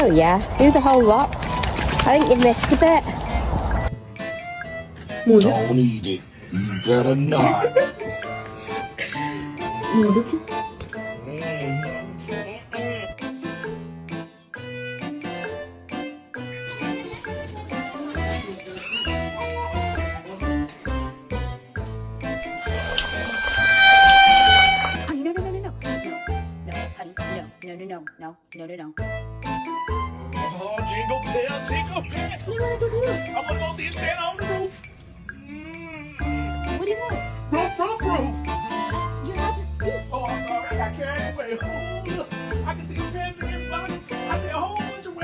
Oh yeah, do the whole lot. I think you've missed a bit. 뭐지? Don't eat it. You better not. 뭐지? Honey, no, no, no, no, no, no, no, honey, no, no, no, no, no, no, no. Oh, jingle bell, jingle bell. What do you want to do? I want to go see it stand on the roof. What do you want? Roof, roof, roof. You have to speak. Oh, I'm sorry. I got carried away.